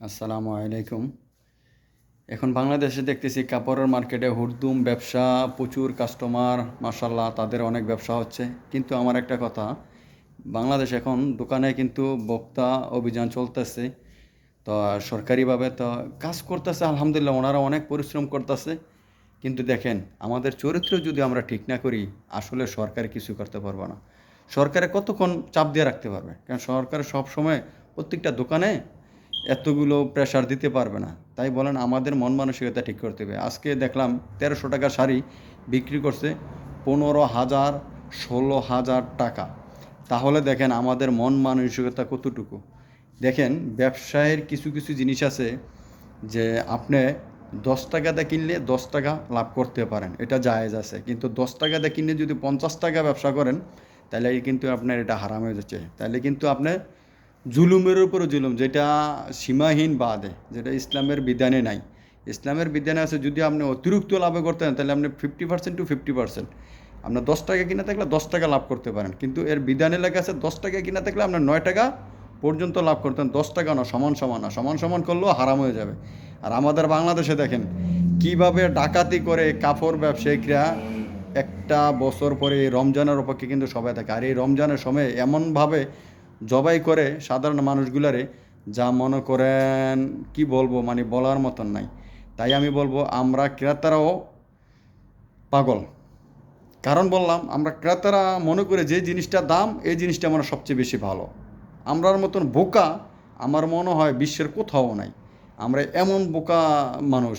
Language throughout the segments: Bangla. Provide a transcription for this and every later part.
আসসালামু আলাইকুম। এখন বাংলাদেশে দেখতেছি কাপড়ের মার্কেটে হুড়দুম ব্যবসা, প্রচুর কাস্টমার, মাশাআল্লাহ তাদের অনেক ব্যবসা হচ্ছে। কিন্তু আমার একটা কথা, বাংলাদেশ এখন দোকানে কিন্তু বক্তা অভিযান চলতেছে। তো সরকারিভাবে তো কাজ করতেছে, আলহামদুলিল্লাহ ওনারা অনেক পরিশ্রম করতেছে। কিন্তু দেখেন, আমাদের চরিত্র যদি আমরা ঠিক না করি, আসলে সরকার কিছু করতে পারবে না। সরকারে কতক্ষণ চাপ দিয়ে রাখতে পারবে? কারণ সরকার সবসময় প্রত্যেকটা দোকানে এতগুলো প্রেশার দিতে পারবে না। তাই বলেন, আমাদের মন মানসিকতা ঠিক করতে হবে। আজকে দেখলাম ১৩০০ টাকা শাড়ি বিক্রি করছে ১৫,০০০, ১৬,০০০ টাকা। তাহলে দেখেন আমাদের মন মানসিকতা কতটুকু। দেখেন, ব্যবসায়ের কিছু কিছু জিনিস আছে যে আপনি ১০ টাকাতে কিনলে ১০ টাকা লাভ করতে পারেন, এটা জায়েজ আছে। কিন্তু ১০ টাকাতে কিনে যদি ৫০ টাকা ব্যবসা করেন, তাহলে কিন্তু আপনার এটা হারাম হয়ে যাচ্ছে। তাহলে কিন্তু আপনি জুলুমের উপরে জুলুম, যেটা সীমাহীন বাদে, যেটা ইসলামের বিধানে নাই। ইসলামের বিধানে আছে যদি আপনি অতিরিক্ত লাভে করতেন, তাহলে আপনি 50% টু 50%, আপনার ১০ টাকা কিনা থাকলে ১০ টাকা লাভ করতে পারেন। কিন্তু এর বিধানে লেখা আছে ১০ টাকা কিনা থাকলে আপনার ৯ টাকা পর্যন্ত লাভ করতেন। ১০ টাকা না, সমান সমান না, সমান সমান করলেও হারাম হয়ে যাবে। আর আমাদের বাংলাদেশে দেখেন কিভাবে ডাকাতি করে কাপড় ব্যবসায়িকরা একটা বছর পরে এই রমজানের অপেক্ষা কিন্তু সবাই থাকে। আর এই রমজানের সময় এমনভাবে জবাই করে সাধারণ মানুষগুলারে, যা মনে করেন কি বলবো, মানে বলার মতন নাই। তাই আমি বলবো আমরা ক্রেতারাও পাগল। কারণ বললাম, আমরা ক্রেতারা মনে করে যে জিনিসটার দাম, এই জিনিসটা আমরা সবচেয়ে বেশি ভালো। আমরার মতন বোকা আমার মনে হয় বিশ্বের কোথাও নাই। আমরা এমন বোকা মানুষ।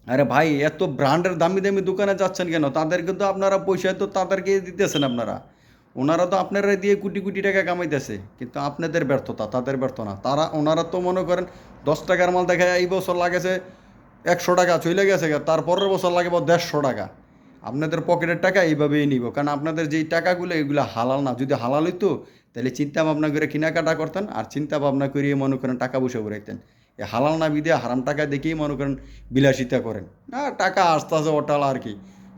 আরে ভাই, এত ব্র্যান্ডের দামি দামি দোকানে যাচ্ছেন কেন? তাদেরকে তো আপনারা পয়সা তো তাদেরকে দিতেছেন আপনারা। ওনারা তো আপনারা দিয়ে কোটি কোটি টাকা কামাইতেছে, কিন্তু আপনাদের ব্যর্থতা, তাদের ব্যর্থ না। ওনারা তো মনে করেন ১০ টাকার মাল দেখায় এই বছর লাগেছে ১০০ টাকা চলে গেছে, তার পরের বছর লাগবে ১৫০ টাকা। আপনাদের পকেটের টাকা এইভাবেই নিব, কারণ আপনাদের যেই টাকাগুলো এগুলো হালাল না। যদি হালাল হইতো তাহলে চিন্তা ভাবনা করে কেনাকাটা করতেন, আর চিন্তা ভাবনা করিয়ে মনে করেন টাকা পয়সা উড়াইতেন। এই হালাল না বিদে হারাম টাকা দেখেই মনে করেন বিলাসিতা করেন। না, টাকা আসতে আসে ওটাল আর কি।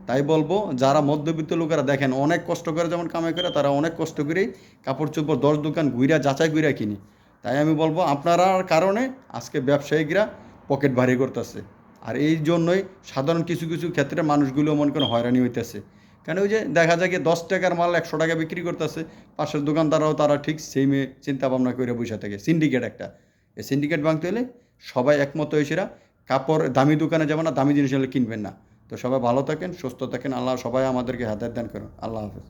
তাই বলবো, যারা মধ্যবিত্ত লোকেরা দেখেন অনেক কষ্ট করে যেমন কামাই করে, তারা অনেক কষ্ট করেই কাপড় চোপড় ১০ দোকান ঘুইরা যাচাই কইরা কিনি। তাই আমি বলবো, আপনারার কারণে আজকে ব্যবসায়িকরা পকেট ভারী করতেছে। আর এই জন্যই সাধারণ কিছু কিছু ক্ষেত্রে মানুষগুলো মনে করেন হয়রানি হইতেছে। কেন, ওই যে দেখা যায় কি ১০ টাকার মাল ১০০ টাকা বিক্রি করতেছে, পাশের দোকানদাররাও তারা ঠিক সেই চিন্তা ভাবনা করে বসে থাকে। সিন্ডিকেট একটা, এই সিন্ডিকেট ভাঙতে হলে সবাই একমত হয়েছেরা কাপড় দামি দোকানে যাবে না, দামি জিনিস হলে কিনবেন না। তো সবাই ভালো থাকেন, সুস্থ থাকেন, আল্লাহ সবাই আমাদেরকে হেদায়েত দান করুন। আল্লাহ হাফেজ।